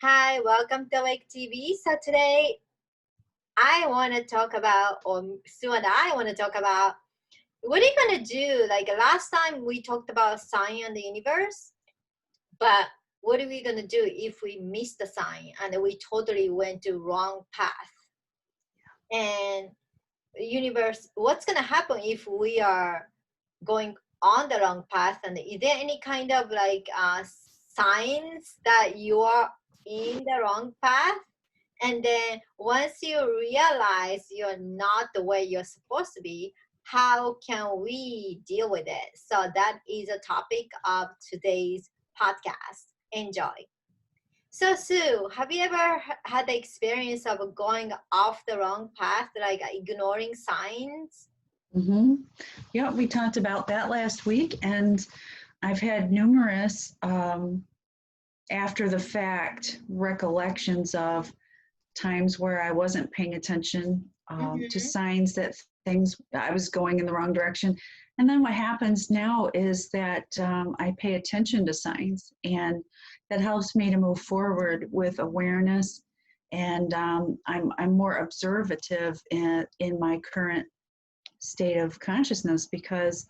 Hi, welcome to Awake TV. So today I want to talk about, or Sue and I want to talk about, what are you going to do? Like last time we talked about science and the universe, but what are we going to do if we miss the sign and we totally went to wrong path? And universe, what's going to happen if we are going on the wrong path? And is there any kind of like signs that you are in the wrong path? And then once you realize you're not the way you're supposed to be, how can we deal with it? So that is a topic of today's podcast. Enjoy. So Sue, have you ever had the experience of going off the wrong path, like ignoring signs? Mm-hmm. Yeah, we talked about that last week, and I've had numerous after the fact recollections of times where I wasn't paying attention to Mm-hmm. signs that things I was going in the wrong direction. And then what happens now is that I pay attention to signs, and that helps me to move forward with awareness. And I'm more observative in my current state of consciousness because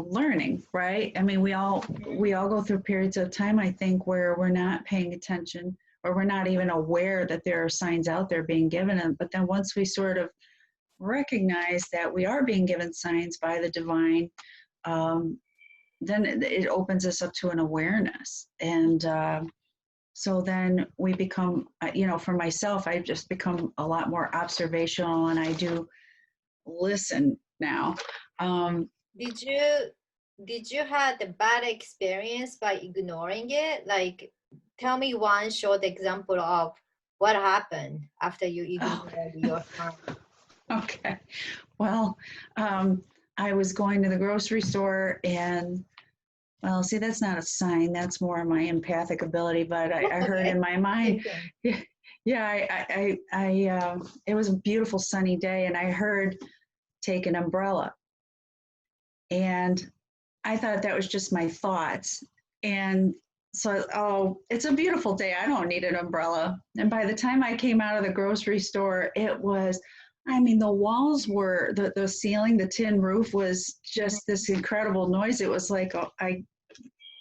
learning, right? I mean, we all go through periods of time, I think, where we're not paying attention or we're not even aware that there are signs out there being given them. But then once we sort of recognize that we are being given signs by the divine, then it opens us up to an awareness. And so then we become, for myself, I've just become a lot more observational, and I do listen now. Um, Did you had a bad experience by ignoring it? Like, tell me one short example of what happened after you oh, ignored your sign. okay. Well, I was going to the grocery store, and well, see, that's not a sign. That's more my empathic ability. But I heard Okay, in my mind, same thing. yeah, it was a beautiful sunny day, and I heard take an umbrella, and I thought that was just my thoughts. And so, oh, it's a beautiful day. I don't need an umbrella. And by the time I came out of the grocery store, it was, I mean, the walls were, the ceiling, the tin roof was just this incredible noise. It was like I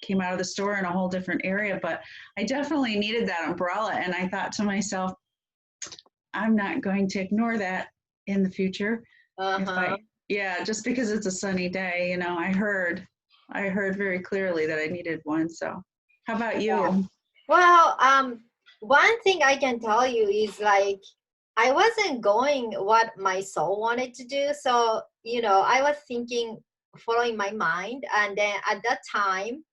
came out of the store in a whole different area, but I definitely needed that umbrella. And I thought to myself, I'm not going to ignore that in the future. If Uh-huh. yeah, just because it's a sunny day, I heard very clearly that I needed one. So, how about Yeah. you? Well, one thing I can tell you is like I wasn't going what my soul wanted to do. So, I was thinking, following my mind, and then at that time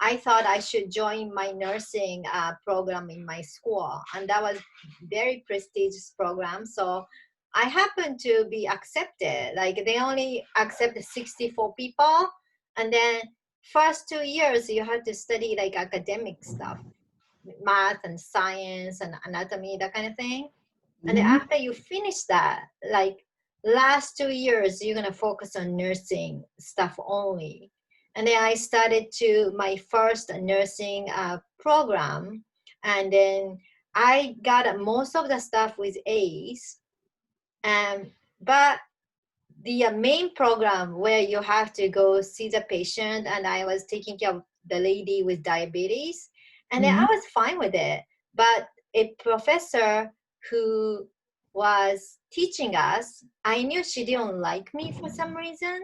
I thought I should join my nursing program in my school, and that was very prestigious program. So I happened to be accepted. Like they only accept 64 people, and then first 2 years you have to study like academic stuff, math and science and anatomy, that kind of thing. And then Mm-hmm. after you finish that, like last 2 years, you're gonna focus on nursing stuff only. And then I started to my first nursing program, and then I got most of the stuff with A's. But the main program where you have to go see the patient, and I was taking care of the lady with diabetes, and then I Mm-hmm. was fine with it. But a professor who was teaching us, I knew she didn't like me for some reason,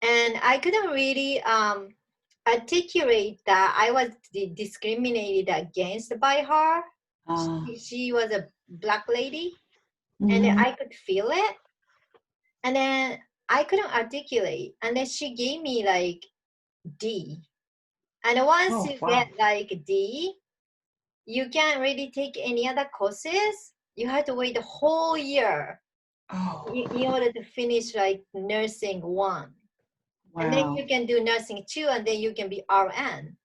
and I couldn't really articulate that I was discriminated against by her. Uh, She was a black lady, and mm-hmm. I could feel it. And then I couldn't articulate. And then she gave me like D. And once Oh, you get wow. like D, you can't really take any other courses. You have to wait the whole year Oh, in order to finish like nursing one. And then wow. you can do nursing two, and then you can be RN.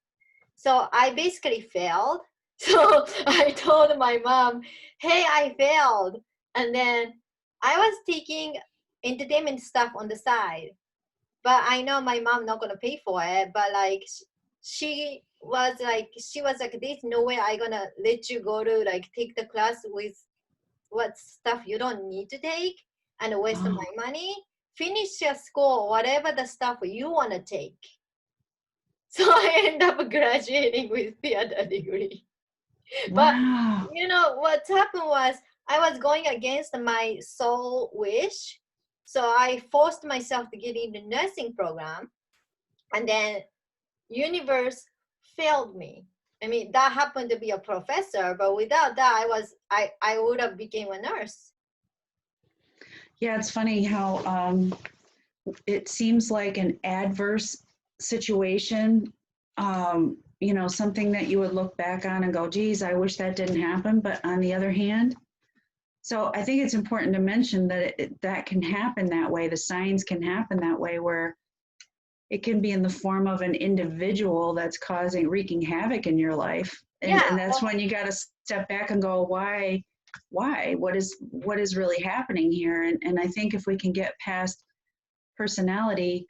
So I basically failed. So I told my mom, hey, I failed. And then I was taking entertainment stuff on the side, but I know my mom not gonna pay for it. But like she was like, there's no way I gonna let you go to like take the class with what stuff you don't need to take and waste Oh, my money. Finish your school, whatever the stuff you want to take. So I end up graduating with the other degree. But wow. you know what happened was I was going against my soul wish. So I forced myself to get into nursing program, and then universe failed me. I mean, that happened to be a professor, but without that, I would have became a nurse. Yeah, it's funny how it seems like an adverse situation, something that you would look back on and go, geez, I wish that didn't happen. But on the other hand, so I think it's important to mention that that can happen that way. The signs can happen that way, where it can be in the form of an individual that's wreaking havoc in your life. And, Yeah, and that's when you got to step back and go, why, what is really happening here? And I think if we can get past personality,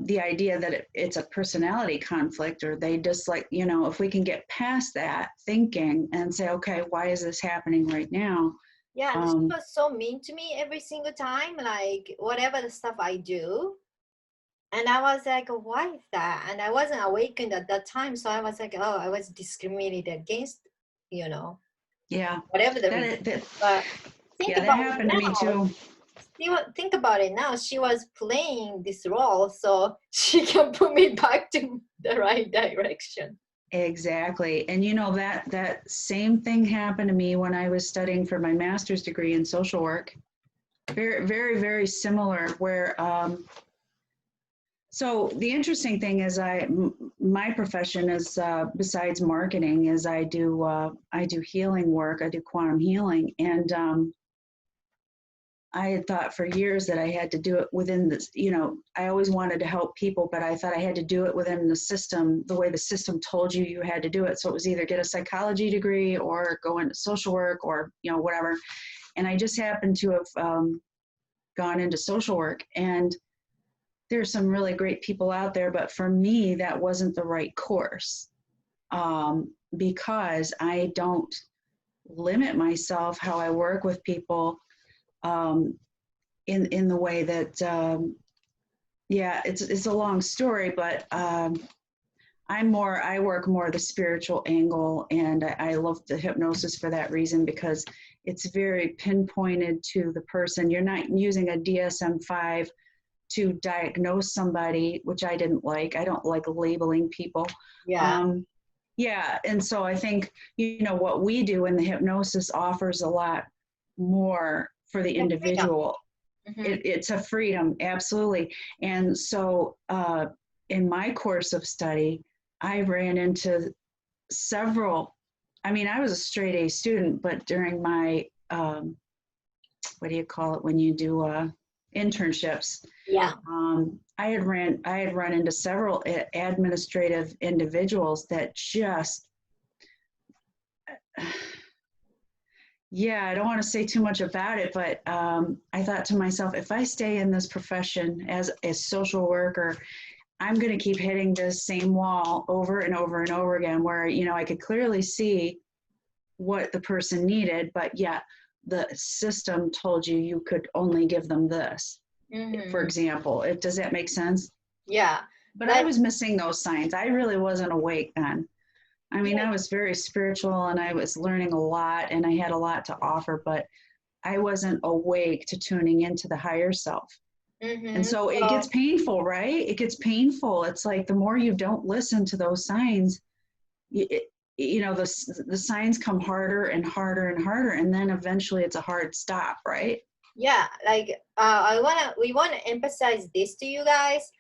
the idea that it's a personality conflict, or they dislike, if we can get past that thinking and say, okay, why is this happening right now? yeah, and she was so mean to me every single time, like whatever the stuff I do. And I was like, why is that? And I wasn't awakened at that time. So I was like, oh, I was discriminated against, you know, Yeah, whatever the reason. But think yeah, that about it happened to me now. too. Think about it now. She was playing this role, so she can put me back to the right direction. Exactly. And that same thing happened to me when I was studying for my master's degree in social work. Very, very, very similar, where so the interesting thing is my profession is, besides marketing, is I do healing work. I do quantum healing. And I had thought for years that I had to do it within this, I always wanted to help people, but I thought I had to do it within the system, the way the system told you had to do it. So it was either get a psychology degree or go into social work, or, whatever. And I just happened to have gone into social work, and there's some really great people out there, but for me, that wasn't the right course, because I don't limit myself how I work with people, in the way that, it's a long story, but I work more the spiritual angle, and I love the hypnosis for that reason, because it's very pinpointed to the person. You're not using a DSM-5 to diagnose somebody, which I didn't like. I don't like labeling people. Yeah. Yeah, and so I think, what we do in the hypnosis offers a lot more for the individual. Mm-hmm. It's a freedom, absolutely. And so in my course of study, I ran into several, I was a straight A student, but during my, what do you call it when you do internships? Yeah. I had run into several administrative individuals that just, yeah, I don't want to say too much about it, but I thought to myself, if I stay in this profession as a social worker, I'm going to keep hitting this same wall over and over and over again, where, I could clearly see what the person needed, but yet the system told you could only give them this. Mm-hmm. For example, does that make sense? Yeah. But I was missing those signs. I really wasn't awake then. Yeah. I was very spiritual, and I was learning a lot, and I had a lot to offer, but I wasn't awake to tuning into the higher self. Mm-hmm. And so it gets painful, right? It gets painful. It's like the more you don't listen to those signs, the signs come harder and harder and harder, and then eventually it's a hard stop, right? Yeah, like we want to emphasize this to you guys.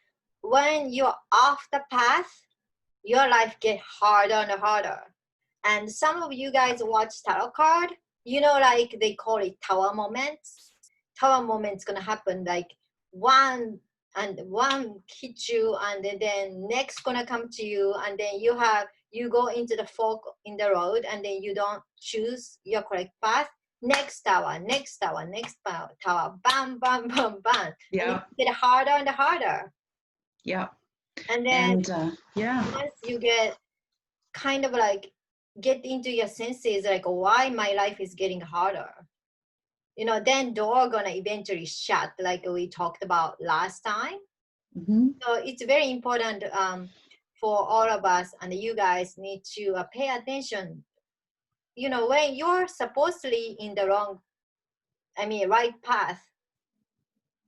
When you're off the path, your life get harder and harder. And some of you guys watch tarot card, like they call it tower moments. Tower moments gonna happen like one hit you, and then next gonna come to you, and then you go into the fork in the road, and then you don't choose your correct path. Next tower, next tower, next tower, bam, bam, bam, bam. Yeah. And it get harder and harder. Yeah. And then And yeah, once you get kind of like get into your senses, like why my life is getting harder, then door gonna eventually shut, like we talked about last time. hmm So it's very important for all of us, and you guys need to pay attention. When you're supposedly in the right path,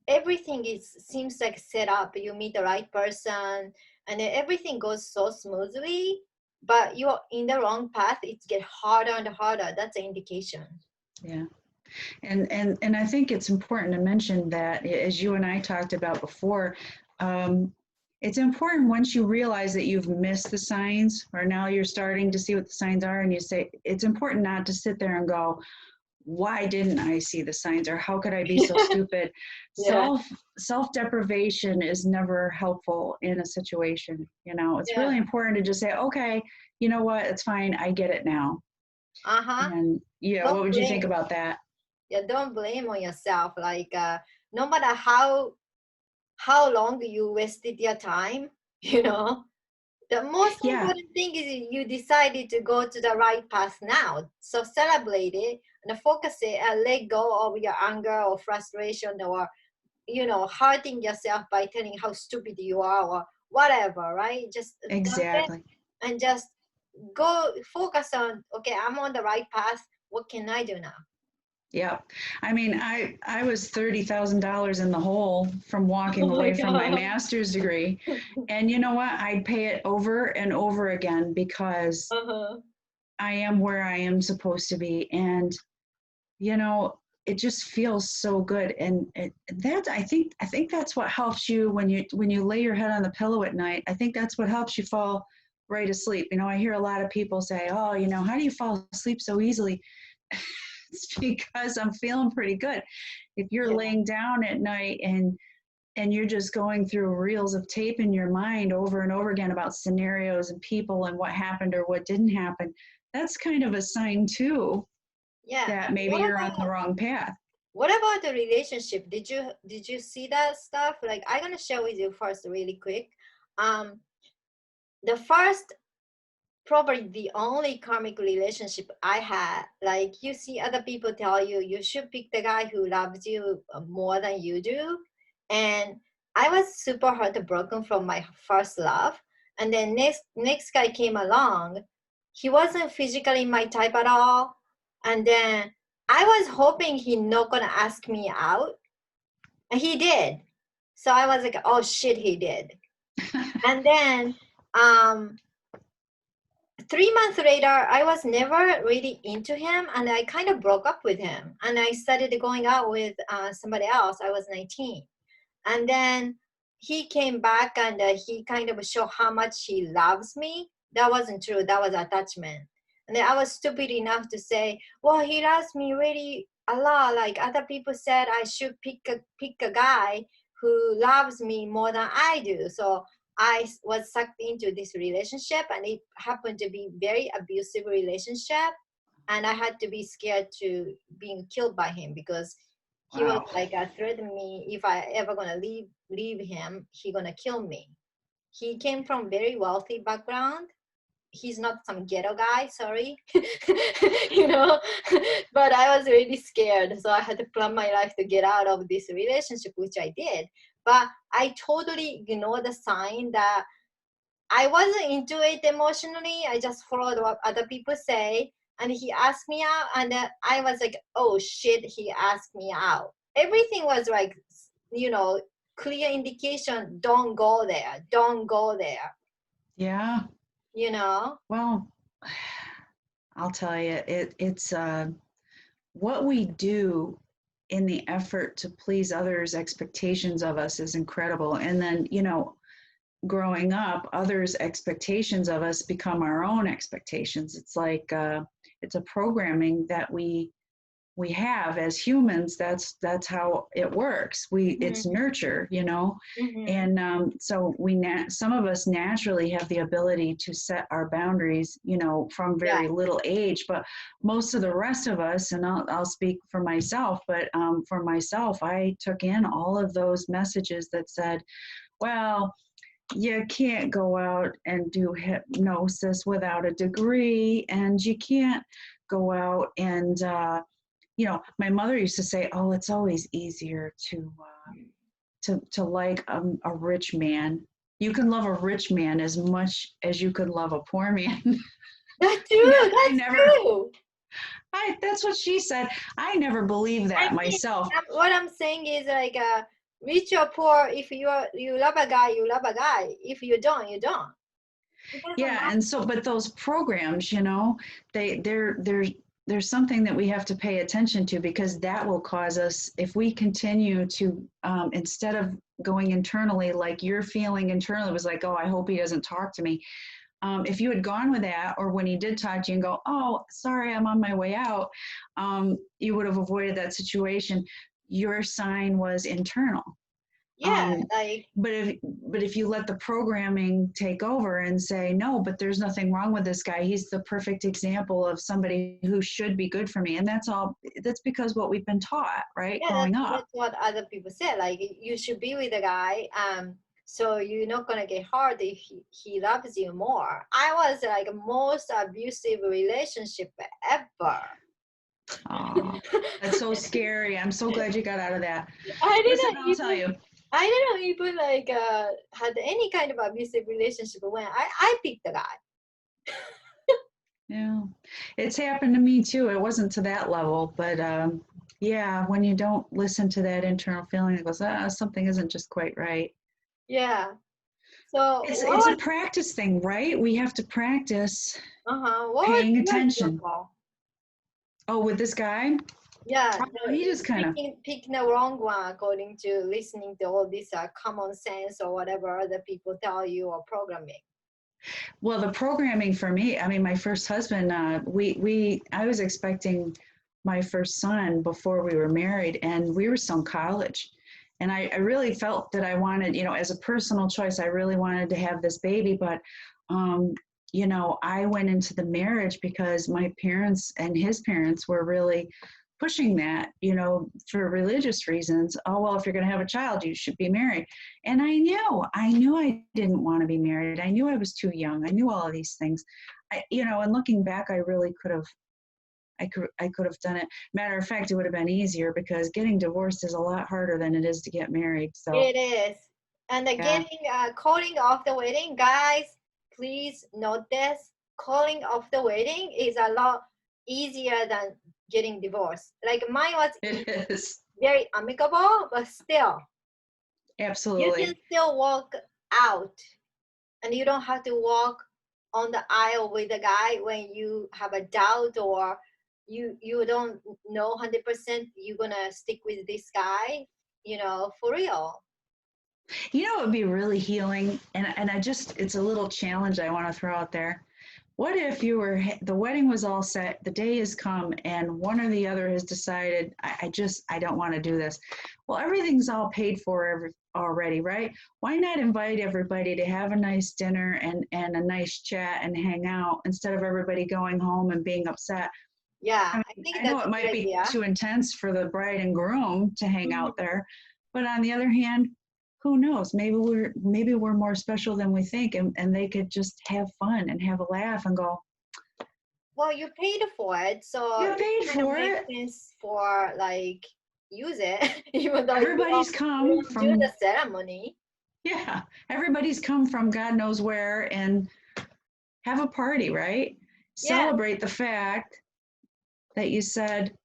everything seems like set up. You meet the right person, and then everything goes so smoothly. But you're in the wrong path, it gets harder and harder. That's an indication. yeah. And I think it's important to mention that, as you and I talked about before, um, it's important once you realize that you've missed the signs, or now you're starting to see what the signs are, and you say, it's important not to sit there and go, why didn't I see the signs, or how could I be so stupid? Yeah. Self deprivation is never helpful in a situation. It's Yeah. really important to just say, okay, you know what, it's fine, I get it now. Uh-huh. And yeah, what Don't would you think blame. about that? Yeah, don't blame on yourself. Like no matter how long you wasted your time, you know, the most Yeah, important thing is you decided to go to the right path now. So celebrate it and focus it and let go of your anger or frustration or, hurting yourself by telling how stupid you are or whatever, right? Just dump it exactly. and just go focus on, okay, I'm on the right path. What can I do now? Yeah. I mean, I was $30,000 in the hole from Oh walking my away from my God. master's degree. And you know what? I'd pay it over and over again because Uh-huh. I am where I am supposed to be. And, you know, it just feels so good. And I think that's what helps you when you lay your head on the pillow at night. I think that's what helps you fall right asleep. I hear a lot of people say, oh, how do you fall asleep so easily? It's because I'm feeling pretty good. If you're Yeah. laying down at night and you're just going through reels of tape in your mind over and over again about scenarios and people and what happened or what didn't happen, that's kind of a sign too Yeah. that And maybe you're on the wrong path. what about the relationship? Did you see that stuff? Like I'm gonna share with you first really quick. Um the first, probably the only karmic relationship I had, like you see other people tell you you should pick the guy who loves you more than you do. And I was super heartbroken from my first love. And then next guy came along. He wasn't physically my type at all. And then I was hoping he not gonna ask me out. And he did. So I was like, oh shit, he did. And then 3 months later, I was never really into him, and I kind of broke up with him. And I started going out with somebody else. I was 19, and then he came back, and he kind of showed how much he loves me. That wasn't true. That was attachment. And then I was stupid enough to say, "Well, he loves me really a lot. Like other people said, I should pick a guy who loves me more than I do." So I was sucked into this relationship, and it happened to be very abusive relationship. And I had to be scared to being killed by him because he was Wow. like threatening me if I ever gonna leave him, he gonna kill me. He came from very wealthy background. He's not some ghetto guy, sorry. you know but I was really scared, so I had to plan my life to get out of this relationship, which I did. But I totally ignored the sign that I wasn't into it emotionally. I just followed what other people say. And he asked me out, and then I was like, oh shit, he asked me out. Everything was like, you know, clear indication, don't go there, don't go there, Yeah. you know? Well, I'll tell you, it's what we do in the effort to please others' expectations of us is incredible. And then, growing up, others' expectations of us become our own expectations. It's like it's a programming that we have as humans. That's how it works. It's Mm-hmm. nurture. Mm-hmm. And so some of us naturally have the ability to set our boundaries, from Yeah. very little age. But most of the rest of us, and I'll speak for myself, but for myself, I took in all of those messages that said, well, you can't go out and do hypnosis without a degree, and you can't go out and my mother used to say, oh, it's always easier to like a rich man. You can love a rich man as much as you could love a poor man. That's true. I That's never, true. that's what she said. I never believed that I mean, myself. what I'm saying is like rich or poor. If you love a guy, you love a guy. If you don't, you don't. It doesn't Yeah, matter. and so, but those programs, there's something that we have to pay attention to, because that will cause us, if we continue to, instead of going internally, like you're feeling internally was like, oh, I hope he doesn't talk to me. If you had gone with that, or when he did talk to you and go, oh, sorry, I'm on my way out, you would have avoided that situation. Your sign was internal. Yeah, like But if you let the programming take over and say, no, but there's nothing wrong with this guy, he's the perfect example of somebody who should be good for me, and that's because what we've been taught, right, yeah, growing up. that's what other people say. Like you should be with a guy, so you're not gonna get hurt if he loves you more. I was like most abusive relationship ever. Oh, that's so scary. I'm so glad you got out of that. I Listen, didn't I'll tell even you. I didn't even like had any kind of abusive relationship when I picked the guy. Yeah, it's happened to me too. It wasn't to that level, but yeah, when you don't listen to that internal feeling, it goes, something isn't just quite right. Yeah. So It's a practice thing, right? We have to practice what was paying your attention. example? Oh, with this guy, Yeah, he just kind of, picking the wrong one according to listening to all this common sense or whatever other people tell you or programming. well, the programming for me, I mean, my first husband, I was expecting my first son before we were married, and we were still in college. And I really felt that I wanted, as a personal choice, I really wanted to have this baby. But, I went into the marriage because my parents and his parents were really pushing that, for religious reasons. Oh, well, if you're going to have a child, you should be married. And I knew I didn't want to be married. I knew I was too young. I knew all of these things. And looking back, I really I could have done it. Matter of fact, it would have been easier, because getting divorced is a lot harder than it is to get married. So It is. And yeah, getting calling off the wedding, guys, please note this. Calling off the wedding is a lot easier than getting divorced. Like mine was it is. very amicable, but still, you can Absolutely. still walk out and you don't have to walk on the aisle with the guy when you have a doubt or you don't know 100% you're gonna stick with this guy, for real. It would be really healing, and it's a little challenge I want to throw out there. What if the wedding was all set, the day has come, and one or the other has decided, I don't want to do this. Well, everything's all paid for already, right? Why not invite everybody to have a nice dinner and a nice chat and hang out, instead of everybody going home and being upset? Yeah, I I mean, think I know that's it a good might be idea. too intense for the bride and groom to hang Mhm. out there, but on the other hand, who knows? Maybe we're more special than we think, and they could just have fun and have a laugh and go, Well, you paid for it, so "You it paid kind of for makes it." sense for like use it, even though Everybody's you come don't do the from ceremony. Yeah, everybody's come from God knows where, and have a party, right? Yeah, Celebrate the fact that you said,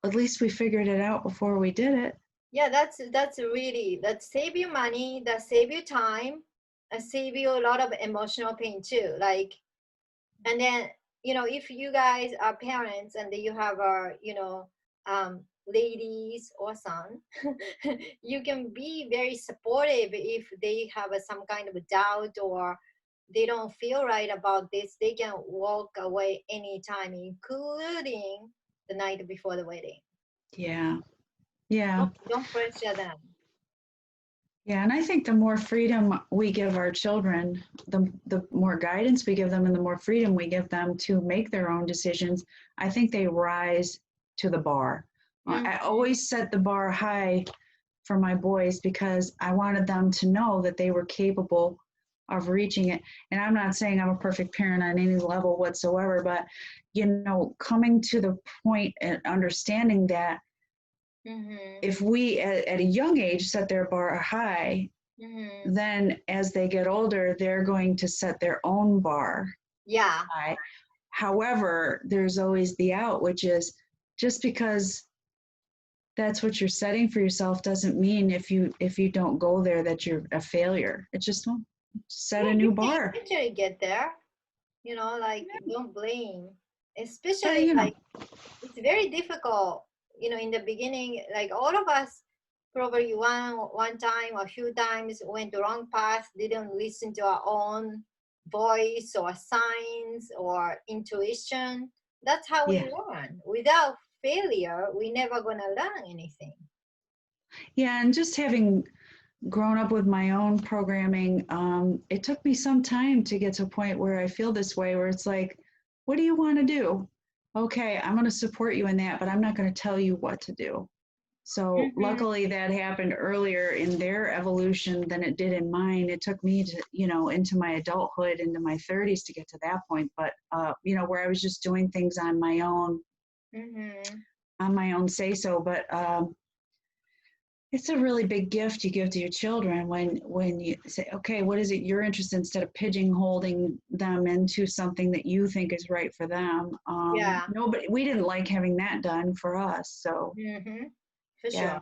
at least we figured it out before we did it. yeah, that's really that save you money, that save you time, and save you a lot of emotional pain too. Like, and then if you guys are parents and then you have a ladies or son, you can be very supportive if they have some kind of doubt or they don't feel right about this. They can walk away anytime, including the night before the wedding. Yeah, yeah. Don't pressure them. Yeah, and I think the more freedom we give our children, the more guidance we give them, and the more freedom we give them to make their own decisions, I think they rise to the bar. I Mhm. always set the bar high for my boys because I wanted them to know that they were capable of reaching it. And I'm not saying I'm a perfect parent on any level whatsoever, but coming to the point and understanding that if we at a young age set their bar high, then as they get older, they're going to set their own bar high. However, there's always the out, which is just because that's what you're setting for yourself doesn't mean if you don't go there that you're a failure. It just won't set a new bar. You can eventually get there. Like don't blame. But, Especially like it's very difficult. In the beginning, like all of us probably one time or a few times went the wrong path, didn't listen to our own voice or signs or intuition. That's how we learn. Without failure, we're never gonna learn anything. Yeah, and just having grown up with my own programming, it took me some time to get to a point where I feel this way, where it's like, what do you want to do? Okay, I'm going to support you in that, but I'm not going to tell you what to do. So luckily that happened earlier in their evolution than it did in mine. It took me to, into my adulthood, into my 30s to get to that point. But, where I was just doing things on my own say so. But it's a really big gift you give to your children when you say, okay, what is it you're interested in, instead of pigeonholing them into something that you think is right for them. Nobody, we didn't like having that done for us. So for sure.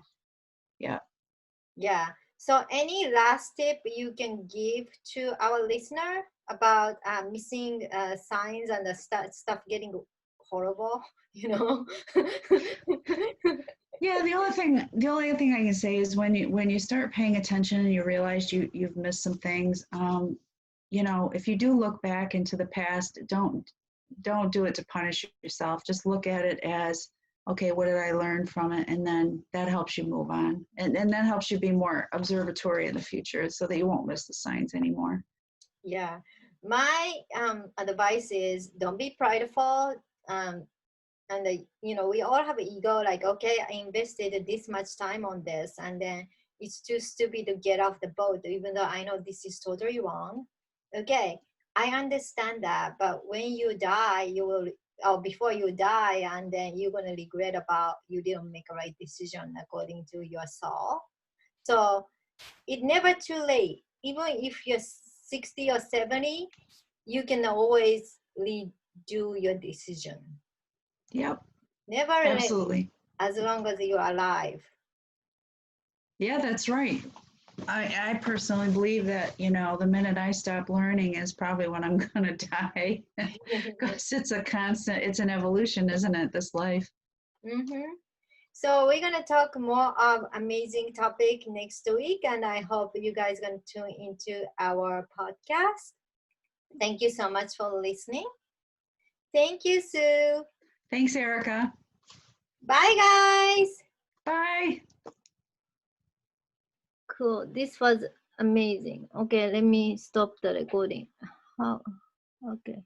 Yeah. So any last tip you can give to our listener about missing signs and the stuff getting horrible? Yeah, the only thing I can say is when you start paying attention and you realize you've missed some things, if you do look back into the past, don't do it to punish yourself. Just look at it as, okay, what did I learn from it? And then that helps you move on. And that helps you be more observatory in the future so that you won't miss the signs anymore. Yeah. My advice is don't be prideful. And we all have an ego, like, okay, I invested this much time on this, and then it's too stupid to get off the boat, even though I know this is totally wrong. Okay, I understand that, but when you die, you will, or before you die, and then you're going to regret about you didn't make a right decision according to your soul. So it's never too late. Even if you're 60 or 70, you can always redo your decision. Yep. Never Absolutely. As long as you're alive. Yeah, that's right. I personally believe that, the minute I stop learning is probably when I'm going to die. Because it's a constant, it's an evolution, isn't it, this life? So we're going to talk more of amazing topic next week, and I hope you guys going to tune into our podcast. Thank you so much for listening. Thank you, Sue. Thanks, Erica. Bye, guys. Bye. Cool. This was amazing. Okay, let me stop the recording. Okay.